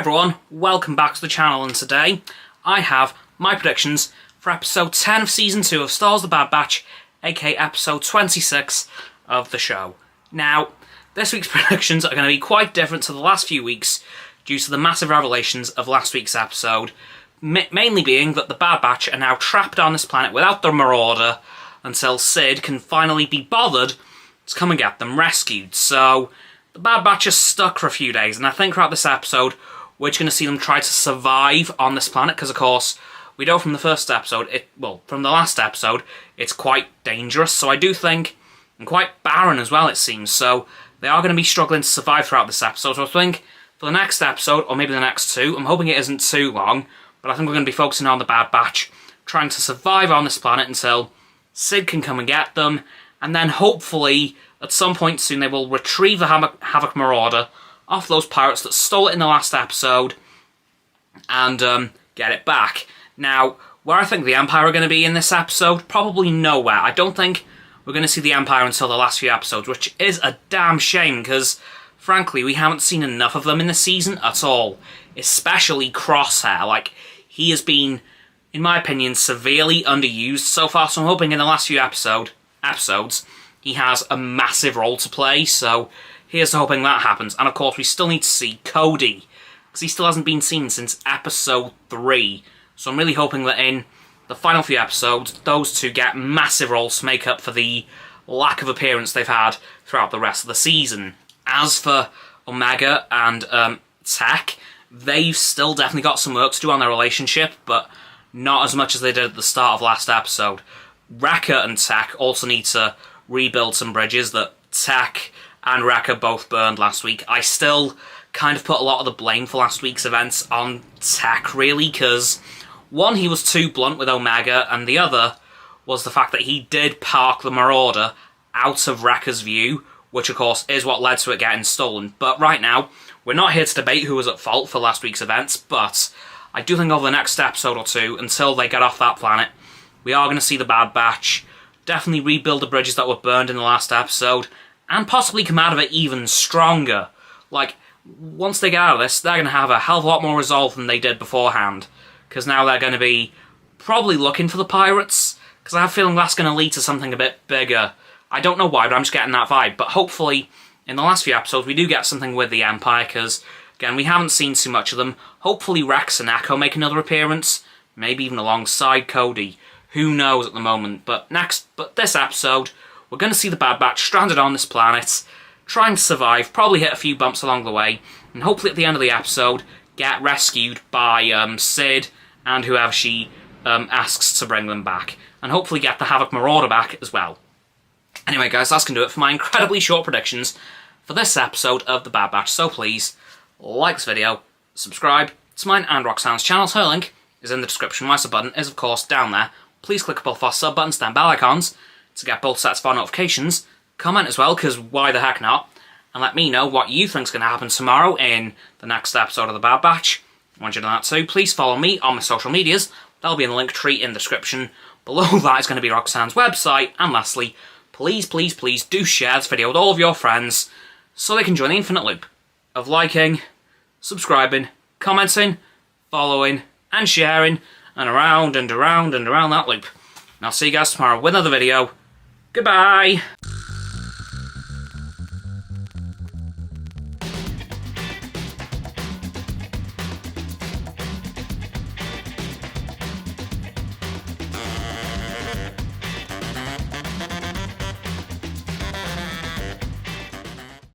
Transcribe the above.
everyone, welcome back to the channel, and today I have my predictions for episode 10 of season 2 of Star Wars: The Bad Batch, aka episode 26 of the show. Now, this week's predictions are going to be quite different to the last few weeks due to the massive revelations of last week's episode, mainly being that the Bad Batch are now trapped on this planet without their marauder until Sid can finally be bothered to come and get them rescued. So the Bad Batch are stuck for a few days, and I think throughout this episode we're just going to see them try to survive on this planet, because of course we know from the first episode, from the last episode, it's quite dangerous, so I do think, and quite barren as well it seems, so they are going to be struggling to survive throughout this episode. So I think for the next episode, or maybe the next two, I'm hoping it isn't too long, but I think we're going to be focusing on the Bad Batch trying to survive on this planet until Sid can come and get them, and then hopefully at some point soon they will retrieve the Havoc Marauder off those pirates that stole it in the last episode and get it back. Now, where I think the Empire are going to be in this episode, probably nowhere. I don't think we're going to see the Empire until the last few episodes, which is a damn shame because, frankly, we haven't seen enough of them in the season at all. Especially Crosshair. Like, he has been, in my opinion, severely underused so far, so I'm hoping in the last few episodes he has a massive role to play, so here's to hoping that happens. And of course, we still need to see Cody, because he still hasn't been seen since episode 3. So I'm really hoping that in the final few episodes, those two get massive roles to make up for the lack of appearance they've had throughout the rest of the season. As for Omega and Tech, they've still definitely got some work to do on their relationship, but not as much as they did at the start of last episode. Wrecker and Tech also need to rebuild some bridges that Tech and Wrecker both burned last week. I still kind of put a lot of the blame for last week's events on Tech, really, because one, he was too blunt with Omega, and the other was the fact that he did park the Marauder out of Wrecker's view, which of course is what led to it getting stolen. But right now, we're not here to debate who was at fault for last week's events, but I do think over the next episode or two, until they get off that planet, we are going to see the Bad Batch definitely rebuild the bridges that were burned in the last episode, and possibly come out of it even stronger. Like, once they get out of this, they're going to have a hell of a lot more resolve than they did beforehand, because now they're going to be probably looking for the pirates, because I have a feeling that's going to lead to something a bit bigger. I don't know why, but I'm just getting that vibe. But hopefully, in the last few episodes, we do get something with the Empire, because, again, we haven't seen too much of them. Hopefully Rex and Echo make another appearance, maybe even alongside Cody. Who knows at the moment. But this episode, we're going to see the Bad Batch stranded on this planet, trying to survive, probably hit a few bumps along the way, and hopefully at the end of the episode, get rescued by Sid and whoever she asks to bring them back. And hopefully get the Havoc Marauder back as well. Anyway guys, that's going to do it for my incredibly short predictions for this episode of The Bad Batch. So please, like this video, subscribe to mine and Roxanne's channels. Her link is in the description. My sub button is of course down there. Please click both our sub buttons and bell icons to get both sets of our notifications. Comment as well, because why the heck not? And let me know what you think's going to happen tomorrow in the next episode of The Bad Batch. Once you've done that too, please follow me on my social medias. That'll be in the link tree in the description. Below that is going to be Roxanne's website. And lastly, please, please, please do share this video with all of your friends so they can join the infinite loop of liking, subscribing, commenting, following, and sharing, and around and around and around that loop. And I'll see you guys tomorrow with another video. Goodbye!